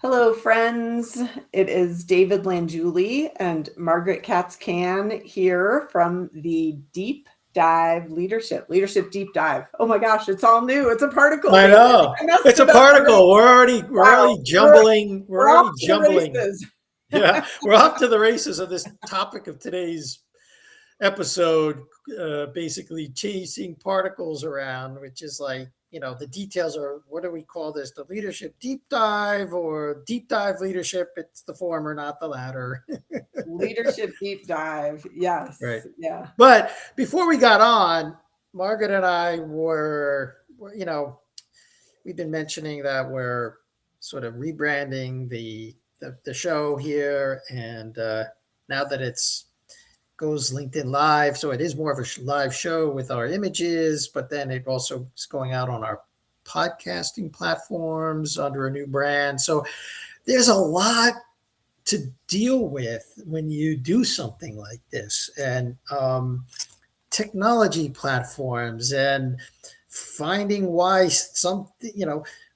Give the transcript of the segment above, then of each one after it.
Hello, friends. It is David Languli and Margaret Katz-Can here from the Deep Dive Leadership Deep Dive. Oh my gosh, it's all new. It's a particle, I David. know. I messed It's a it up already. particle. We're Wow, already jumbling. We're we're off already to the jumbling. races. Yeah, we're off to the races of this topic of today's episode, basically chasing particles around, which is like, the details are, what do we call this? The leadership deep dive or deep dive leadership? It's the former, not the latter. Leadership Deep Dive. Yes. Right. Yeah. But before we got on, Margaret and I we've been mentioning that we're sort of rebranding the show here, and now that it's goes LinkedIn Live, so it is more of a live show with our images, but then it also is going out on our podcasting platforms under a new brand. So there's a lot to deal with when you do something like this, and technology platforms, and finding why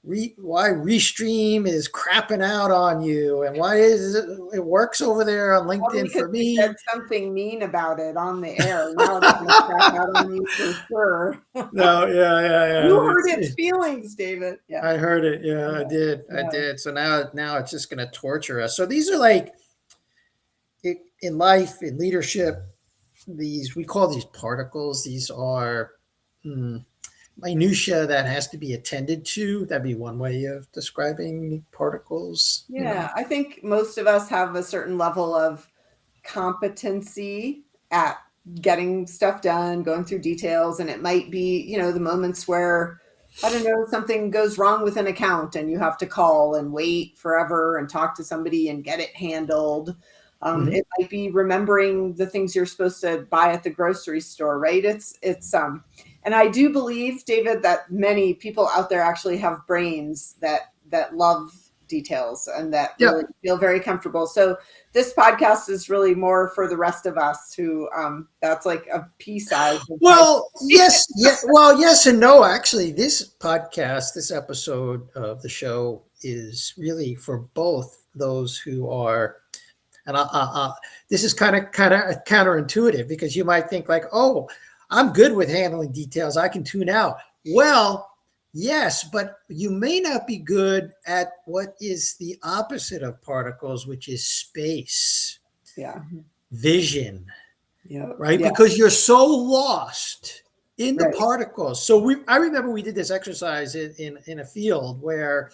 why Restream is crapping out on you, and why it works over there on LinkedIn Because for you me. said something mean about it on the air. Now it's going to crap out on you for sure. No, yeah. You hurt its feelings, David. Yeah. I heard it. Yeah, I did. Yeah. I did. So now it's just going to torture us. So these are like in life, in leadership, we call these particles. These are minutia that has to be attended to. That'd be one way of describing particles. Yeah, I think most of us have a certain level of competency at getting stuff done, going through details, and it might be, the moments where, I don't know, something goes wrong with an account and you have to call and wait forever and talk to somebody and get it handled. It might be remembering the things you're supposed to buy at the grocery store, right? And I do believe, David, that many people out there actually have brains that love details and that really feel very comfortable. So this podcast is really more for the rest of us who that's like a pea size. Well, yes. Well, yes and no. Actually, this podcast, this episode of the show is really for both those who are, and this is kind of counterintuitive, because you might think like, oh, I'm good with handling details, I can tune out. Well, yes, but you may not be good at what is the opposite of particles, which is space, vision, right? Yeah. Because you're so lost in the particles. So I remember we did this exercise in a field where,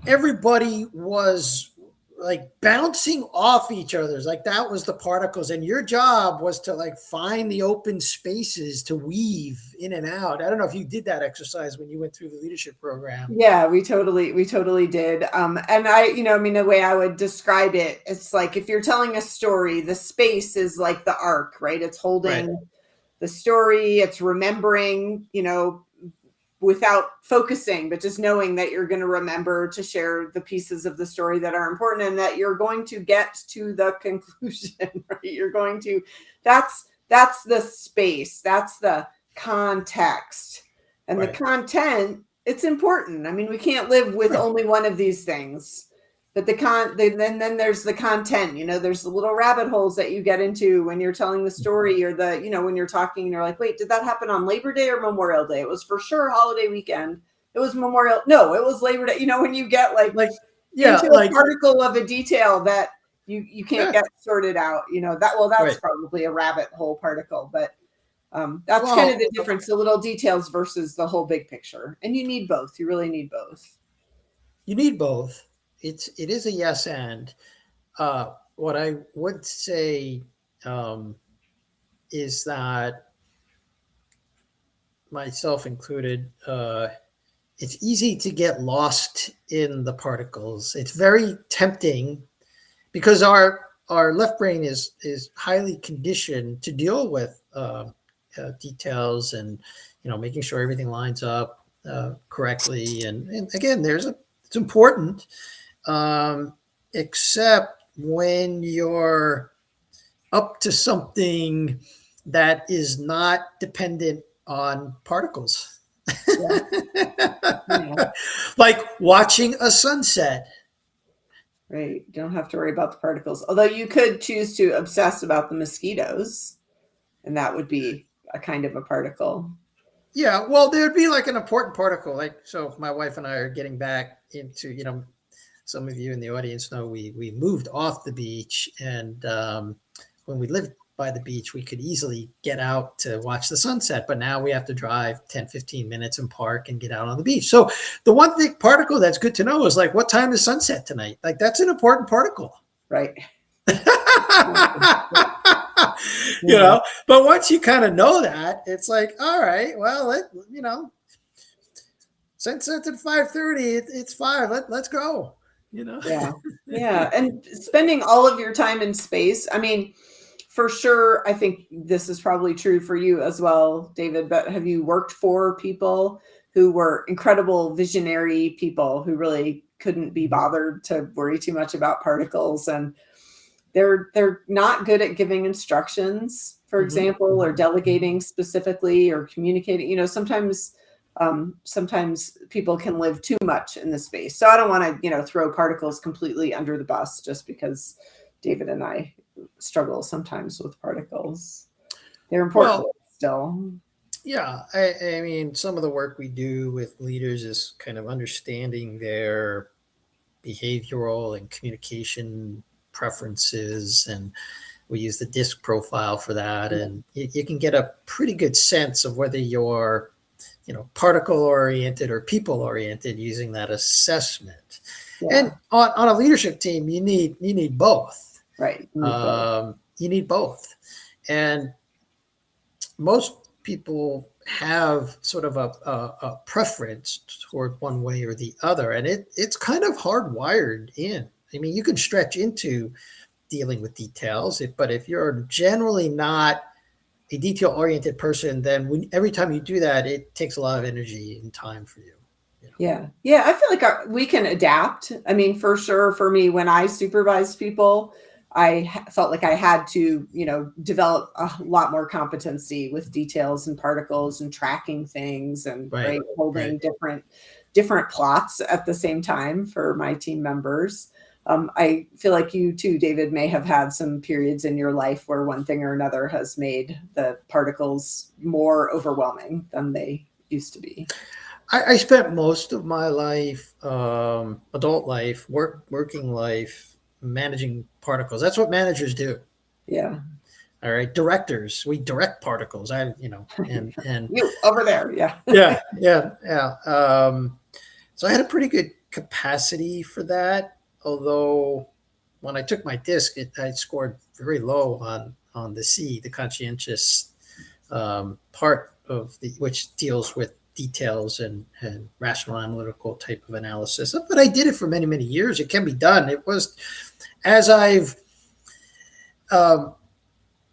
everybody was like bouncing off each other's, like that was the particles, and your job was to like find the open spaces to weave in and out. I don't know if you did that exercise when you went through the leadership program. Yeah, we totally did. And the way I would describe it, it's like if you're telling a story, the space is like the arc, right? It's holding the story, it's remembering, without focusing, but just knowing that you're going to remember to share the pieces of the story that are important and that you're going to get to the conclusion, right? You're going to, that's the space, that's the context, and the content, it's important. I mean, we can't live with only one of these things, but then there's the content, there's the little rabbit holes that you get into when you're telling the story, or when you're talking and you're like, wait, did that happen on Labor Day or Memorial Day? It was for sure holiday weekend. It was no, it was Labor Day. When you get into a particle of a detail that you can't get sorted out, that's probably a rabbit hole particle, but that's kind of the difference, the little details versus the whole big picture. And you need both. You really need both. You need both. It is a yes and. What I would say is that, myself included, it's easy to get lost in the particles. It's very tempting because our left brain is highly conditioned to deal with details and making sure everything lines up correctly. And again, it's important. Except when you're up to something that is not dependent on particles. Yeah. Yeah. Like watching a sunset. Right. You don't have to worry about the particles. Although you could choose to obsess about the mosquitoes, and that would be a kind of a particle. Yeah, well, there'd be like an important particle. Like, so my wife and I are getting back into, some of you in the audience know we moved off the beach, and when we lived by the beach, we could easily get out to watch the sunset. But now we have to drive 10, 15 minutes and park and get out on the beach. So the one thing particle that's good to know is like, what time is sunset tonight? Like, that's an important particle. Right. But once you kind of know that, it's like, all right, well, sunset at 5:30, it's 5. Let's go. Yeah. Yeah. And spending all of your time in space. I mean, for sure, I think this is probably true for you as well, David, but have you worked for people who were incredible visionary people who really couldn't be bothered to worry too much about particles, and they're not good at giving instructions, for example, or delegating specifically or communicating. Sometimes people can live too much in the space. So I don't want to, throw particles completely under the bus just because David and I struggle sometimes with particles. They're important still. Yeah. I mean, some of the work we do with leaders is kind of understanding their behavioral and communication preferences, and we use the DISC profile for that, and you can get a pretty good sense of whether you're particle oriented or people oriented using that assessment. Yeah. And on a leadership team, you need both. Right. You need both. And most people have sort of a preference toward one way or the other, and it's kind of hardwired in. I mean, you can stretch into dealing with details, but if you're generally not a detail-oriented person, then every time you do that, it takes a lot of energy and time for you. Yeah. Yeah. I feel like we can adapt. I mean, for sure, for me, when I supervised people, I felt like I had to, develop a lot more competency with details and particles and tracking things and holding different plots at the same time for my team members. I feel like you too, David, may have had some periods in your life where one thing or another has made the particles more overwhelming than they used to be. I spent most of my life, adult life, working life, managing particles. That's what managers do. Yeah. All right. Directors, we direct particles. And you over there. Yeah. Yeah. So I had a pretty good capacity for that. Although when I took my DISC, I scored very low on the C, the conscientious part of which deals with details and rational analytical type of analysis. But I did it for many, many years. It can be done. It was as I've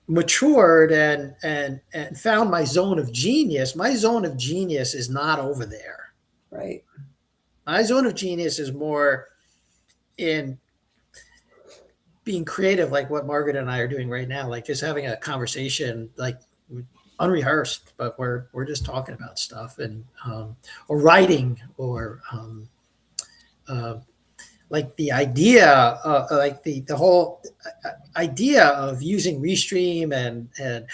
matured and found my zone of genius. My zone of genius is not over there. Right. My zone of genius is more in being creative, like what Margaret and I are doing right now, like just having a conversation, like unrehearsed, but we're just talking about stuff, and or writing, or like the idea, like the whole idea of using Restream and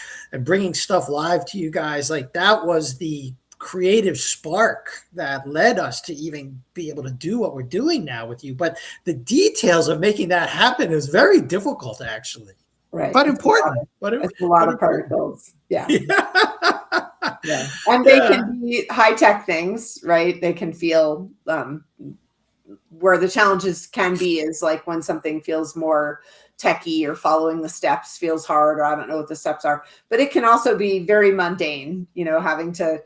bringing stuff live to you guys, like that was the creative spark that led us to even be able to do what we're doing now with you. But the details of making that happen is very difficult, actually. Right. But important. It's a lot of particles. Yeah. Yeah. And they can be high-tech things, right? They can feel where the challenges can be is like when something feels more techie or following the steps feels hard, or I don't know what the steps are. But it can also be very mundane, having to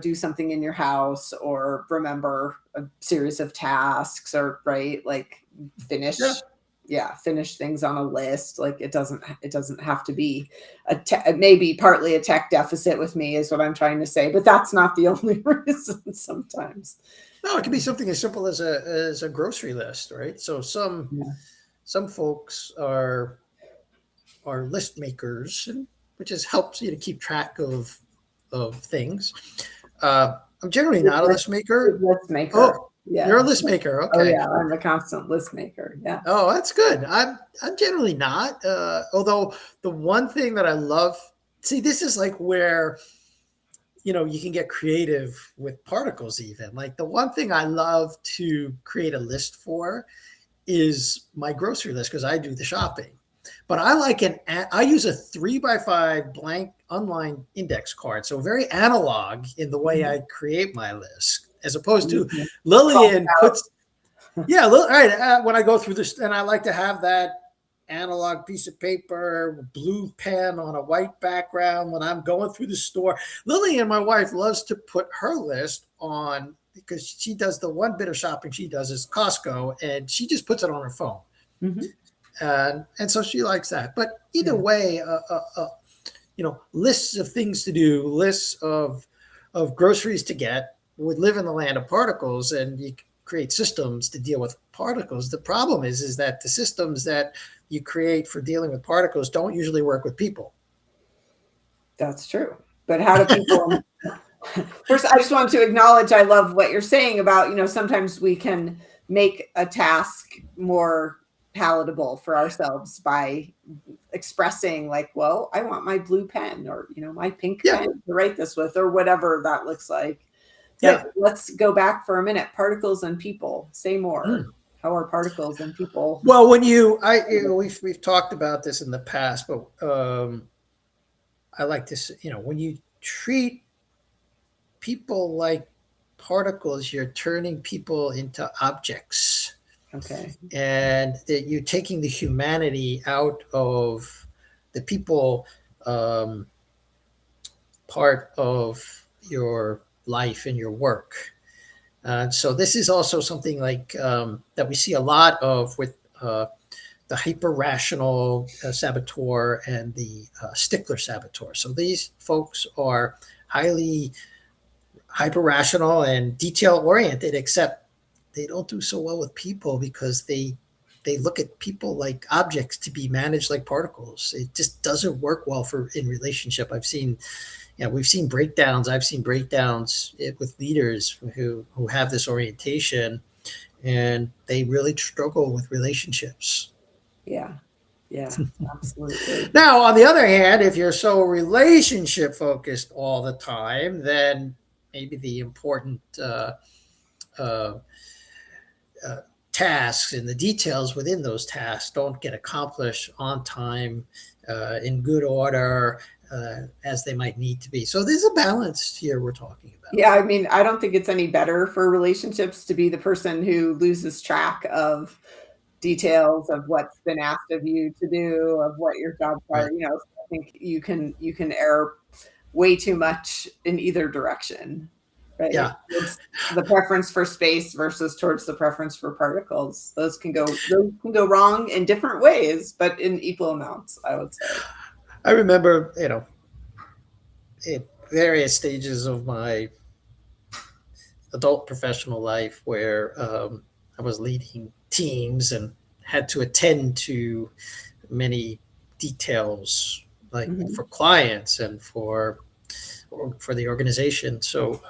do something in your house or remember a series of tasks, or like finish things on a list. Like it doesn't have to be maybe partly a tech deficit with me is what I'm trying to say, but that's not the only reason sometimes. No, it can be something as simple as a grocery list, right? So some folks are list makers, which just helps you to keep track of things. I'm generally not a list maker. List maker. Oh, yeah. You're a list maker. Okay. Oh yeah, I'm a constant list maker. Yeah. Oh, that's good. I'm generally not. Although the one thing that I love, see, this is like where you can get creative with particles. Even like the one thing I love to create a list for is my grocery list because I do the shopping. But I use a 3x5 blank online index card, so very analog in the way I create my list, as opposed to Lillian puts. Yeah, all right. When I go through this, and I like to have that analog piece of paper, blue pen on a white background when I'm going through the store. Lillian, my wife, loves to put her list on because she does the one bit of shopping she does is Costco, and she just puts it on her phone. And so she likes that. But either way, lists of things to do, lists of groceries to get. We live in the land of particles, and you create systems to deal with particles. The problem is that the systems that you create for dealing with particles don't usually work with people. That's true. But how do people? First, I just want to acknowledge I love what you're saying about, sometimes we can make a task more palatable for ourselves by expressing like, well, I want my blue pen or, my pink pen to write this with or whatever that looks like. But let's go back for a minute. Particles and people. Say more. How are particles and people? Well, we've talked about this in the past, but I like this. When you treat people like particles, you're turning people into objects. Okay. And that you're taking the humanity out of the people part of your life and your work. So this is also something like that we see a lot of with the hyper-rational saboteur and the stickler saboteur. So these folks are highly hyper-rational and detail-oriented, except they don't do so well with people because they look at people like objects to be managed like particles. It just doesn't work well in relationship. We've seen breakdowns. I've seen breakdowns with leaders who have this orientation, and they really struggle with relationships. Yeah, absolutely. Now, on the other hand, if you're so relationship focused all the time, then maybe the important tasks and the details within those tasks don't get accomplished on time, in good order, as they might need to be. So there's a balance here we're talking about. Yeah, I don't think it's any better for relationships to be the person who loses track of details of what's been asked of you to do, of what your jobs are. Right. I think you can err way too much in either direction. Right? Yeah. It's the preference for space versus towards the preference for particles. Those can go wrong in different ways, but in equal amounts, I would say. I remember, at various stages of my adult professional life where I was leading teams and had to attend to many details, like for clients and for the organization. So,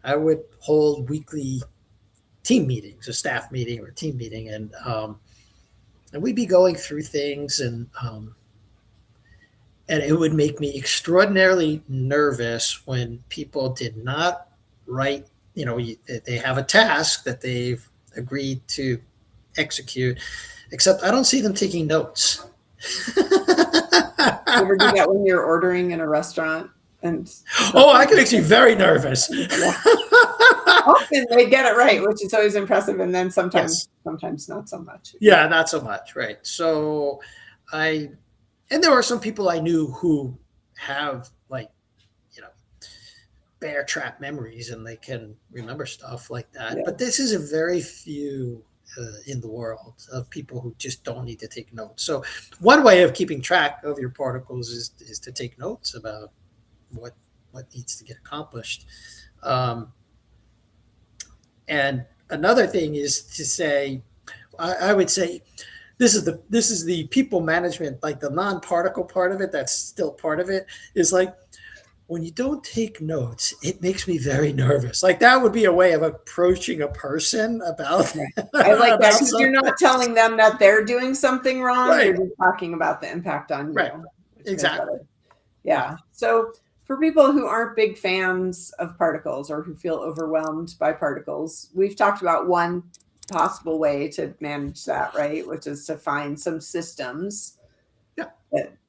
I would hold weekly team meetings, a staff meeting or a team meeting, and we'd be going through things, and it would make me extraordinarily nervous when people did not write. They have a task that they've agreed to execute, except I don't see them taking notes. You ever do that when you're ordering in a restaurant? I can make you very nervous. Yeah. Often they get it right, which is always impressive, and then sometimes not so much. Yeah, not so much, right? So and there are some people I knew who have bear trap memories, and they can remember stuff like that. Yeah. But this is a very few in the world of people who just don't need to take notes. So one way of keeping track of your particles is to take notes about what needs to get accomplished. And another thing is to say, I would say, this is the people management, like the non-particle part of it. That's still part of it. Is like when you don't take notes, it makes me very nervous. Like that would be a way of approaching a person about, I like that about because you're something. not telling them that they're doing something wrong. Right. You're just talking about the impact on you. Right. which is Exactly. better. Yeah. So for people who aren't big fans of particles or who feel overwhelmed by particles, we've talked about one possible way to manage that, right? Which is to find some systems Yeah.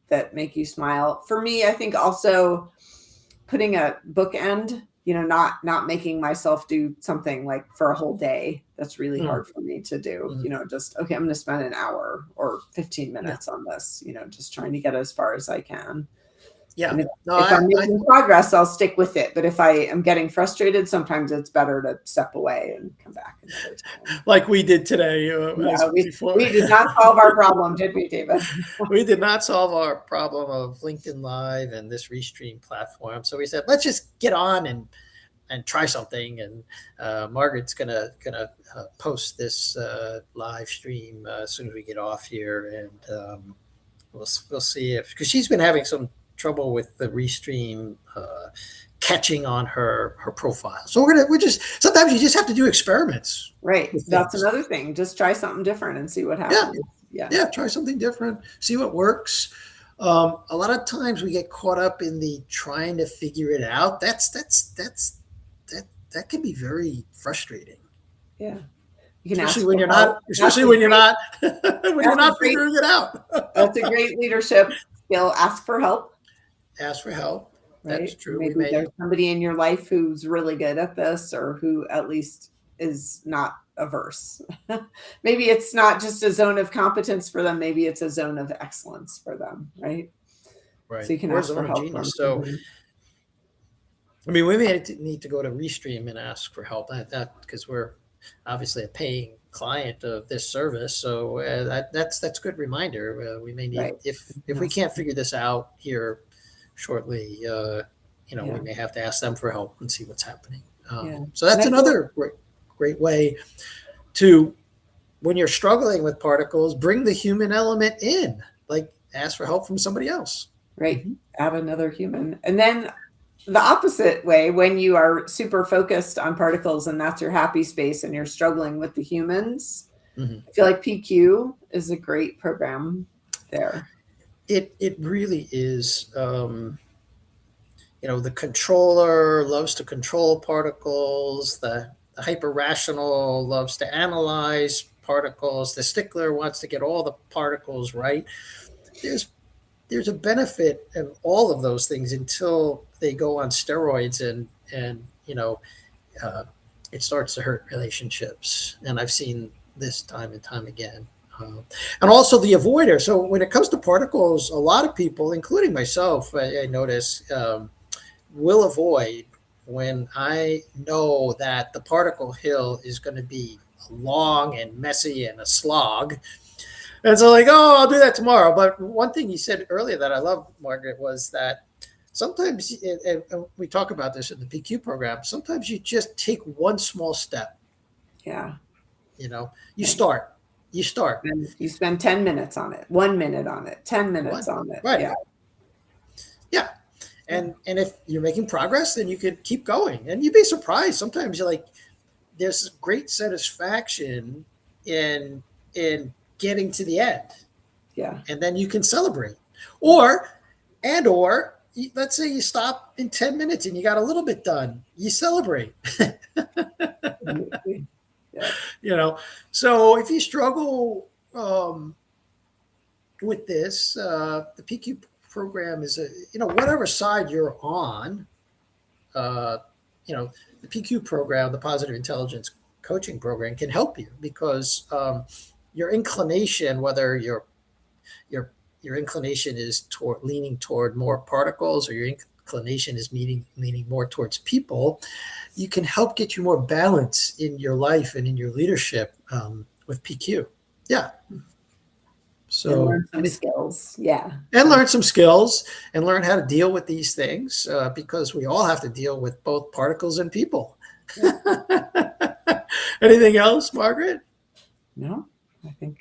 that make you smile. For me, I think also putting a bookend, not making myself do something like for a whole day. That's really hard for me to do. Just, okay, I'm going to spend an hour or 15 minutes on this, just trying to get as far as I can. Yeah. If I'm making progress, I'll stick with it. But if I am getting frustrated, sometimes it's better to step away and come back. Like we did today. We did not solve our problem, did we, David? We did not solve our problem of LinkedIn Live and this Restream platform. So we said, let's just get on and try something. And Margaret's gonna post this live stream as soon as we get off here, and we'll see because she's been having some trouble with the Restream catching on her profile. So we're just sometimes you just have to do experiments. Right. That's another thing. Just try something different and see what happens. Yeah. Try something different. See what works. A lot of times we get caught up in the trying to figure it out. That can be very frustrating. Yeah. Especially when you're not figuring it out. That's a great leadership skill. Ask for help. Ask for help. Right? That's true. Maybe there's somebody in your life who's really good at this, or who at least is not averse. Maybe it's not just a zone of competence for them. Maybe it's a zone of excellence for them. Right. Right. So you can ask for help. So, I mean, we may need to go to Restream and ask for help because we're obviously a paying client of this service. So that's a good reminder. We may need, if we can't figure this out here shortly, we may have to ask them for help and see what's happening. So that's another great way to, when you're struggling with particles, bring the human element in, like ask for help from somebody else. Right. Mm-hmm. Add another human. And then the opposite way, when you are super focused on particles and that's your happy space and you're struggling with the humans, I feel like PQ is a great program there. It really is. The controller loves to control particles. The hyper-rational loves to analyze particles. The stickler wants to get all the particles right. There's a benefit in all of those things until they go on steroids and it starts to hurt relationships. And I've seen this time and time again. And also the avoider. So when it comes to particles, a lot of people, including myself, I notice, will avoid when I know that the particle hill is going to be long and messy and a slog. And so I'll do that tomorrow. But one thing you said earlier that I love, Margaret, was that sometimes, and we talk about this in the PQ program, sometimes you just take one small step. Yeah. You start. And you spend 10 minutes on it, 1 minute on it, 10 minutes on it. Right. Yeah. And if you're making progress, then you could keep going. And you'd be surprised. Sometimes there's great satisfaction in getting to the end. Yeah. And then you can celebrate. Or let's say you stop in 10 minutes and you got a little bit done. You celebrate. Yeah. So if you struggle with this, the PQ program is whatever side you're on, the PQ program, the Positive Intelligence Coaching Program, can help you because your inclination, whether your inclination is leaning toward more particles or your inclination is leaning more towards people, you can help get you more balance in your life and in your leadership with PQ. Yeah. So and learn some skills. Yeah. And learn some skills and learn how to deal with these things because we all have to deal with both particles and people. Yeah. Anything else, Margaret? No, I think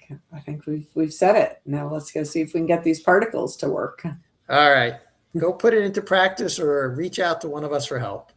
we've said it. Now let's go see if we can get these particles to work. All right. go put it into practice or reach out to one of us for help.